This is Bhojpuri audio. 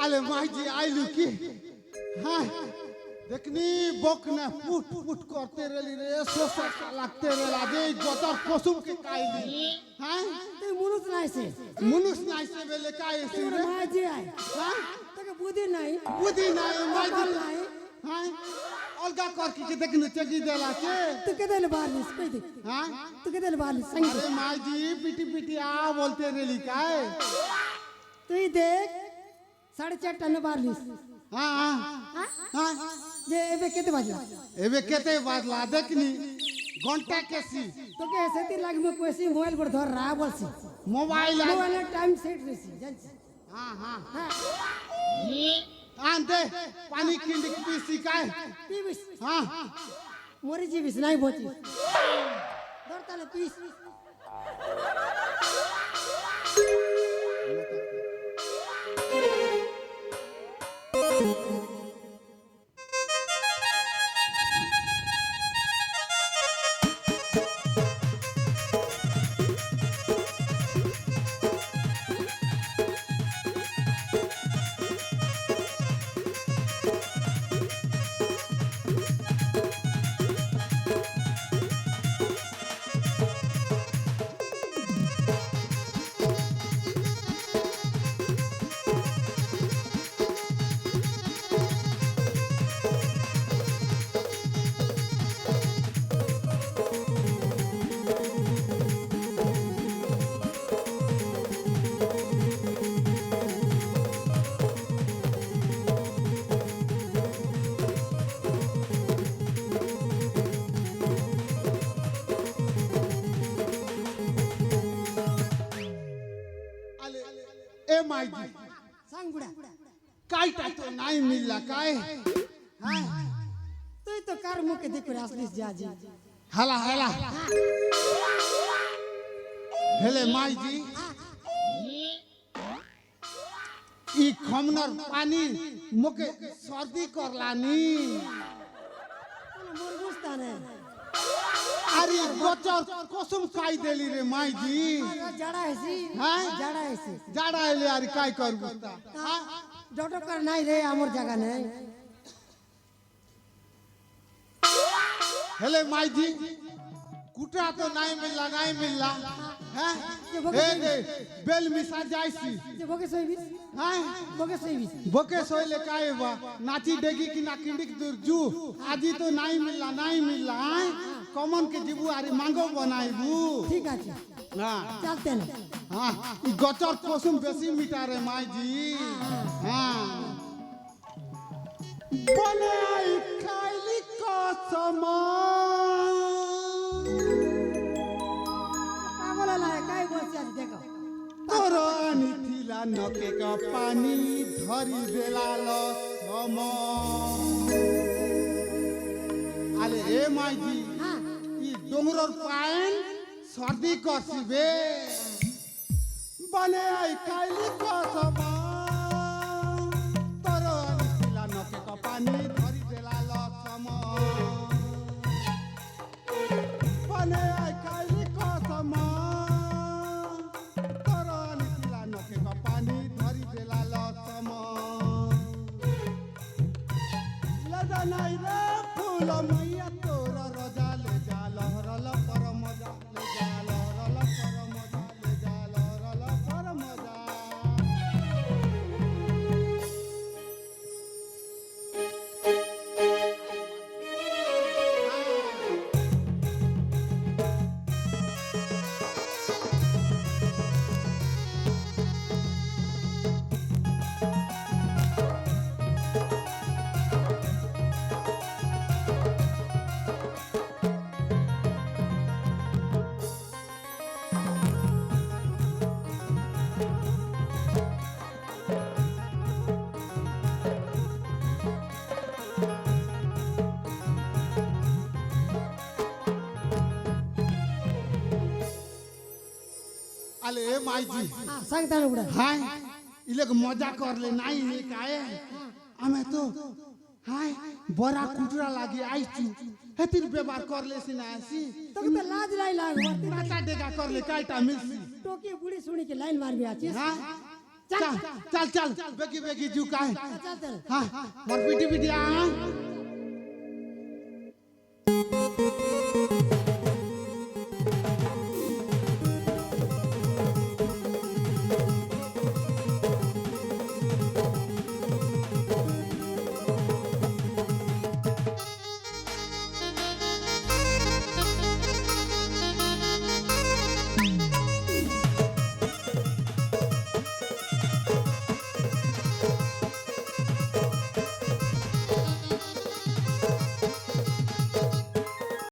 आले माइजी आइलू की हाँ देखनी बक ने फुट फुट करते रली रे सोसा लागते रेला जे गतर कसुम के काइली हाँ ते मुनुस नाइसे बेले काइसी रे माइजी आइ हाँ तके बुद्धि नहीं माइजी नहीं हाँ अलगा कर के देखने चगी देला के तू के देले बारलिस कह दे हाँ तू के देले बारलिस संग अरे माइजी पीटी पीटी आ बोलते रेली काय तू ही देख 4.5 टन बारलिस हाँ हाँ हाँ जे एबे केते बाजला एबे केते बाजला देखनी घंटा केसी तो के सेती लाग में कोसी मोबाइल पर धर रहा बोलसी मोबाइल टाइम सेट रेसी जान हाँ हाँ हां आंदे पानी किंडी पीसी काय पीबिस हाँ मोरी जीविस नहीं बोची धर ताले पीस ए माइजी सांग बुड़ा काय तो नहीं मिलला काय हां तू तो कार मुके देख रासलिस जाजी हला हला हेले माइजी ई खमनर पानी मुके सर्दी करलानी मोर बुझताने अरे गचर कसम खाई देली रे माइजी जड़ा हैसी हाँ जड़ा हैसी जाड़ा आइले यार काय करबू हां डॉक्टर कर नहीं रे हमर जगह नहीं हेले माइजी कुटा तो नहीं मिलला हैं हे दे बेल मिसा जाइसी जे भोगे सोइबिस हैं भोगे सोइबिस बोके सोइले काय बा नाची डेगी की ना किंडिक दूर जू आजी तो नहीं मिलला हैं कमन के जीबू आरी मांगो बनाइबू ठीक আছে हां चलते ना हां ई गचर कोसुम बेसी मिटा रे माइजी हां बनाई खाइली कसम पागल लाए काय बोलছি आज देखो तोरानी थिला नके का पानी धरी बेलाल सम आले ए माइजी हां ई डोंगरर पाइन सर्दी करसिबे बने आई काइली कसम तोरानी थिला नके का पानी धरी बेलाल सम बने आई काइली कसम नहीं रे फूल मैया तोरा रजा ले जा लहरल पर मजा ले जा लहरल पर मजा ले जा लहरल पर मजा माईजी हाँ सांगता ना उड़ा हाय इलेक मजा करले नाही हे काय आमे तो हाय बरा कुटरा लागी आइचु हेतिर व्यवहार करले सिना आसी तो के लाज लाई लाग वर्ती माता डेगा करले काइटा मिलसी टोकी बुढ़ी सुनी के लाइन मार भी आछिस हां चल चल चल बेगी बेगी जू काय चल चल हां मोर पीटी पीटी आ